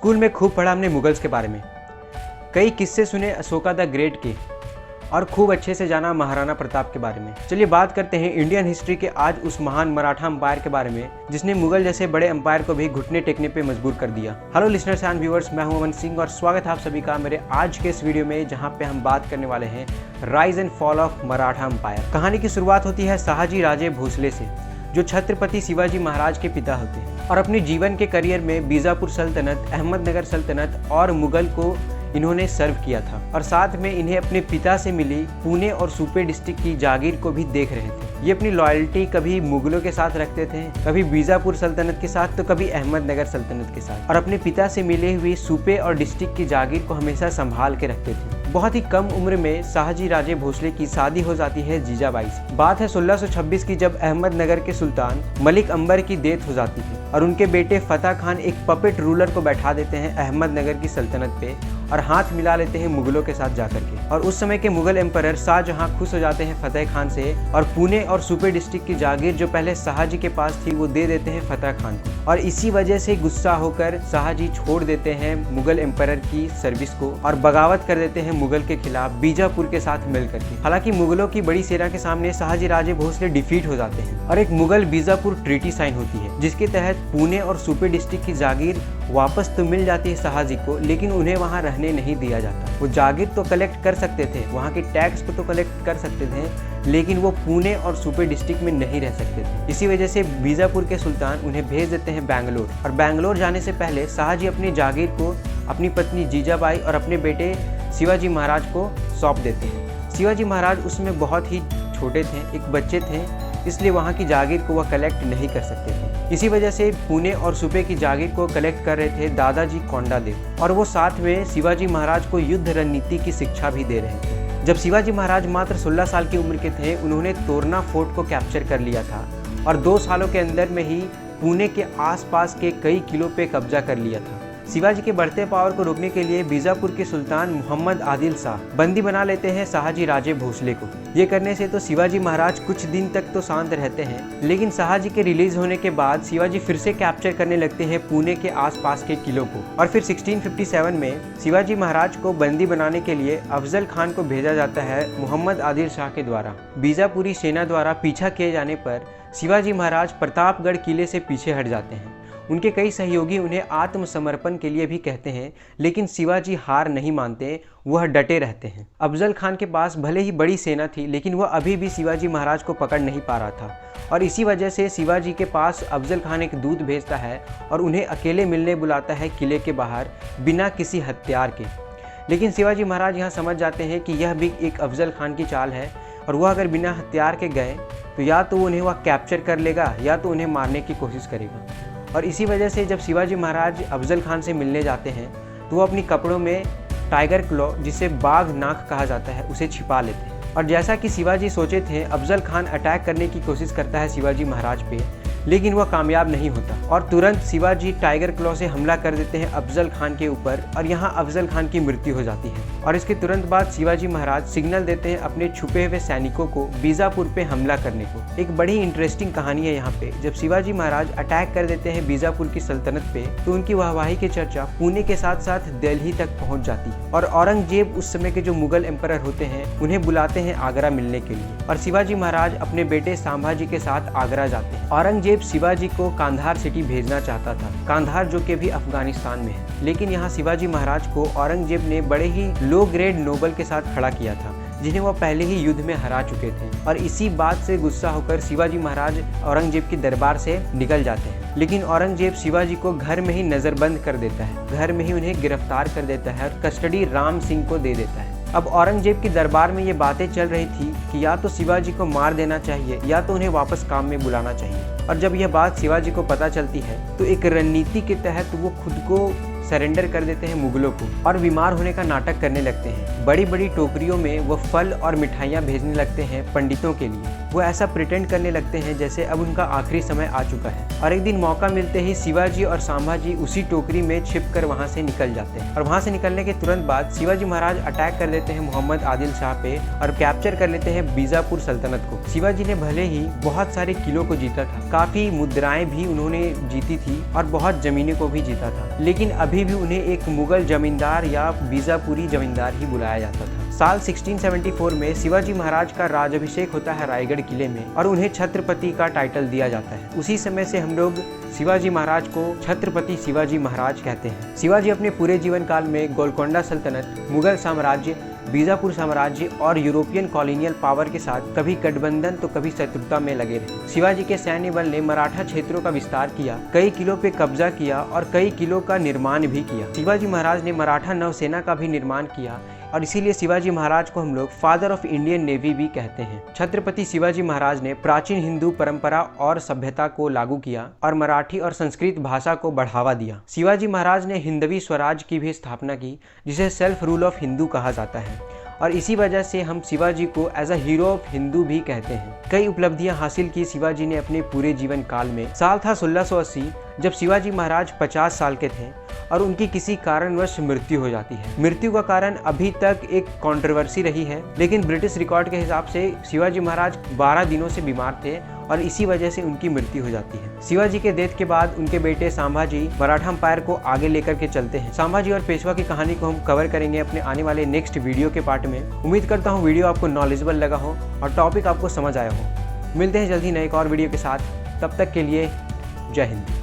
School में खूब पढ़ा हमने मुगल्स के बारे में, कई किस्से सुने अशोका द ग्रेट के और खूब अच्छे से जाना महाराणा प्रताप के बारे में। चलिए बात करते हैं इंडियन हिस्ट्री के आज उस महान मराठा अंपायर के बारे में जिसने मुगल जैसे बड़े अंपायर को भी घुटने टेकने पे मजबूर कर दिया। हेलो लिसनर्स एंड व्यूअर्स, मैं हूं अमन सिंह और स्वागत है आप सभी का मेरे आज के इस वीडियो में, जहां पे हम बात करने वाले हैं rise and fall of Maratha umpire. कहानी की शुरुआत होती है शाहजी राजे भोसले से, जो छत्रपति शिवाजी महाराज के पिता होते हैं और अपने जीवन के करियर में बीजापुर सल्तनत, अहमदनगर सल्तनत और मुगल को इन्होंने सर्व किया था और साथ में इन्हें अपने पिता से मिली पुणे और सुपे डिस्ट्रिक्ट की जागीर को भी देख रहे थे। ये अपनी लॉयल्टी कभी मुगलों के साथ रखते थे, कभी बीजापुर सल्तनत के साथ तो कभी अहमदनगर सल्तनत के साथ, और अपने पिता से मिले हुए सुपे और डिस्ट्रिक्ट की जागीर को हमेशा संभाल के रखते थे। बहुत ही कम उम्र में शाहजी राजे भोसले की शादी हो जाती है जीजाबाई से। बात है 1626 की, जब अहमदनगर के सुल्तान मलिक अंबर की डेथ हो जाती है और उनके बेटे फतेह खान एक पपेट रूलर को बैठा देते हैं अहमदनगर की सल्तनत पे और हाथ मिला लेते हैं मुगलों के साथ जाकर के। और उस समय के मुगल एम्परर शाहजहां खुश हो जाते हैं फतेह खान से और पुणे और सुपे डिस्ट्रिक्ट की जागीर जो पहले शाहजी के पास थी वो दे देते हैं फतेह खान को। और इसी वजह से गुस्सा होकर शाहजी छोड़ देते हैं मुगल एम्परर की सर्विस को और बगावत कर देते हैं मुगल के खिलाफ बीजापुर के साथ मिलकर के। हालांकि मुगलों की बड़ी सेना के सामने शाहजी राजे भोसले डिफीट हो जाते हैं और एक मुगल बीजापुर ट्रीटी साइन होती है, जिसके तहत पुणे और सुपे डिस्ट्रिक्ट की जागीर वापस तो मिल जाती है शाहजी को, लेकिन उन्हें वहां रहने नहीं दिया जाता। वो जागीर तो कलेक्ट कर सकते थे, वहां के टैक्स को तो कलेक्ट कर सकते थे, लेकिन वो पुणे और सुपे डिस्ट्रिक्ट में नहीं रह सकते थे। इसी वजह से बीजापुर के सुल्तान उन्हें भेज देते हैं बैंगलोर, और बैंगलोर जाने से पहले शाहजी अपनी जागीर को अपनी पत्नी जीजाबाई और अपने बेटे शिवाजी महाराज को सौंप देते हैं। शिवाजी महाराज उसमें बहुत ही छोटे थे, एक बच्चे थे, इसलिए वहाँ की जागीर को वह कलेक्ट नहीं कर सकते थे। इसी वजह से पुणे और सुपे की जागीर को कलेक्ट कर रहे थे दादाजी कोंडादेव, और वो साथ में शिवाजी महाराज को युद्ध रणनीति की शिक्षा भी दे रहे थे। जब शिवाजी महाराज मात्र 16 साल की उम्र के थे, उन्होंने तोरना फोर्ट को कैप्चर कर लिया था और 2 सालों के अंदर में ही पुणे के आसपास के कई किलों पे कब्जा कर लिया था। शिवाजी के बढ़ते पावर को रोकने के लिए बीजापुर के सुल्तान मोहम्मद आदिल शाह बंदी बना लेते हैं शाहजी राजे भोसले को। ये करने से तो शिवाजी महाराज कुछ दिन तक तो शांत रहते हैं, लेकिन शाहजी के रिलीज होने के बाद शिवाजी फिर से कैप्चर करने लगते हैं पुणे के आसपास के किलों को। और फिर 1657 में शिवाजी महाराज को बंदी बनाने के लिए अफजल खान को भेजा जाता है मोहम्मद आदिल शाह के द्वारा। बीजापुरी सेना द्वारा पीछा किए जाने पर शिवाजी महाराज प्रतापगढ़ किले से पीछे हट जाते हैं। उनके कई सहयोगी उन्हें आत्मसमर्पण के लिए भी कहते हैं, लेकिन शिवाजी हार नहीं मानते, वह डटे रहते हैं। अफजल खान के पास भले ही बड़ी सेना थी, लेकिन वह अभी भी शिवाजी महाराज को पकड़ नहीं पा रहा था, और इसी वजह से शिवाजी के पास अफजल खान एक दूत भेजता है और उन्हें अकेले मिलने बुलाता है किले के बाहर बिना किसी हथियार के। लेकिन शिवाजी महाराज यहाँ समझ जाते हैं कि यह भी एक अफजल खान की चाल है और वह अगर बिना हथियार के गए तो या तो उन्हें वह कैप्चर कर लेगा या तो उन्हें मारने की कोशिश करेगा। और इसी वजह से जब शिवाजी महाराज अफजल खान से मिलने जाते हैं तो वो अपनी कपड़ों में टाइगर क्लॉ, जिसे बाघ नाक कहा जाता है, उसे छिपा लेते हैं। और जैसा कि शिवाजी सोचे थे, अफजल खान अटैक करने की कोशिश करता है शिवाजी महाराज पे, लेकिन वह कामयाब नहीं होता और तुरंत शिवाजी टाइगर क्लॉ से हमला कर देते हैं अफजल खान के ऊपर और यहाँ अफजल खान की मृत्यु हो जाती है। और इसके तुरंत बाद शिवाजी महाराज सिग्नल देते हैं अपने छुपे हुए सैनिकों को बीजापुर पे हमला करने को। एक बड़ी इंटरेस्टिंग कहानी है यहाँ पे। जब शिवाजी महाराज अटैक कर देते हैं बीजापुर की सल्तनत पे, तो उनकी वाहवाही की चर्चा पुणे के साथ साथ दिल्ली तक पहुँच जाती है और औरंगजेब उस समय के जो मुगल एम्परर होते हैं उन्हें बुलाते हैं आगरा मिलने के लिए, और शिवाजी महाराज अपने बेटे संभाजी के साथ आगरा जाते हैं। औरंगजेब शिवाजी को कांधार सिटी भेजना चाहता था, कांधार जो कि भी अफगानिस्तान में है, लेकिन यहाँ शिवाजी महाराज को औरंगजेब ने बड़े ही लो ग्रेड नोबल के साथ खड़ा किया था, जिन्हें वह पहले ही युद्ध में हरा चुके थे। और इसी बात से गुस्सा होकर शिवाजी महाराज औरंगजेब के दरबार से निकल जाते हैं, लेकिन औरंगजेब शिवाजी को घर में ही नजरबंद कर देता है, घर में ही उन्हें गिरफ्तार कर देता है और कस्टडी राम सिंह को दे देता है। अब औरंगजेब के दरबार में ये बातें चल रही थी कि या तो शिवाजी को मार देना चाहिए या तो उन्हें वापस काम में बुलाना चाहिए। और जब यह बात शिवाजी को पता चलती है तो एक रणनीति के तहत वो खुद को सरेंडर कर देते हैं मुगलों को और बीमार होने का नाटक करने लगते हैं। बड़ी बड़ी टोकरियों में वो फल और मिठाइयाँ भेजने लगते हैं पंडितों के लिए, वो ऐसा प्रिटेंड करने लगते हैं जैसे अब उनका आखिरी समय आ चुका है। और एक दिन मौका मिलते ही शिवाजी और संभाजी उसी टोकरी में छिपकर वहां से निकल जाते हैं। और वहां से निकलने के तुरंत बाद शिवाजी महाराज अटैक कर लेते हैं मोहम्मद आदिल शाह पे और कैप्चर कर लेते हैं बीजापुर सल्तनत को। शिवाजी ने भले ही बहुत सारे किलों को जीता था, काफी मुद्राएं भी उन्होंने जीती थी और बहुत जमीनों को भी जीता था, लेकिन अभी भी उन्हें एक मुगल जमींदार या बीजापुरी जमींदार ही बुलाया जाता था। साल 1674 में शिवाजी महाराज का राज्याभिषेक होता है रायगढ़ किले में और उन्हें छत्रपति का टाइटल दिया जाता है। उसी समय से हम लोग शिवाजी महाराज को छत्रपति शिवाजी महाराज कहते हैं। शिवाजी अपने पूरे जीवन काल में गोलकोंडा सल्तनत, मुगल साम्राज्य, बीजापुर साम्राज्य और यूरोपियन कॉलोनियल पावर के साथ कभी गठबंधन तो कभी शत्रुता में लगे रहे। शिवाजी के सैन्य बल ने मराठा क्षेत्रों का विस्तार किया, कई किलों पे कब्जा किया और कई किलों का निर्माण भी किया। शिवाजी महाराज ने मराठा नौसेना का भी निर्माण किया और इसीलिए शिवाजी महाराज को हम लोग फादर ऑफ इंडियन नेवी भी कहते हैं। छत्रपति शिवाजी महाराज ने प्राचीन हिंदू परंपरा और सभ्यता को लागू किया और मराठी और संस्कृत भाषा को बढ़ावा दिया। शिवाजी महाराज ने हिंदवी स्वराज की भी स्थापना की, जिसे सेल्फ रूल ऑफ हिंदू कहा जाता है और इसी वजह से हम शिवाजी को as a hero of Hindu भी कहते हैं। कई उपलब्धियां हासिल की शिवाजी ने अपने पूरे जीवन काल में। साल था 1680 जब शिवाजी महाराज 50 साल के थे और उनकी किसी कारणवश मृत्यु हो जाती है। मृत्यु का कारण अभी तक एक कंट्रोवर्सी रही है, लेकिन ब्रिटिश रिकॉर्ड के हिसाब से शिवाजी महाराज 12 दिनों से बीमार थे और इसी वजह से उनकी मृत्यु हो जाती है। शिवाजी के डेथ के बाद उनके बेटे संभाजी मराठा अंपायर को आगे लेकर के चलते हैं। संभाजी और पेशवा की कहानी को हम कवर करेंगे अपने आने वाले नेक्स्ट वीडियो के पार्ट में। उम्मीद करता हूँ वीडियो आपको नॉलेजेबल लगा हो और टॉपिक आपको समझ आया हो। मिलते हैं जल्दी नए एक और वीडियो के साथ, तब तक के लिए जय हिंद।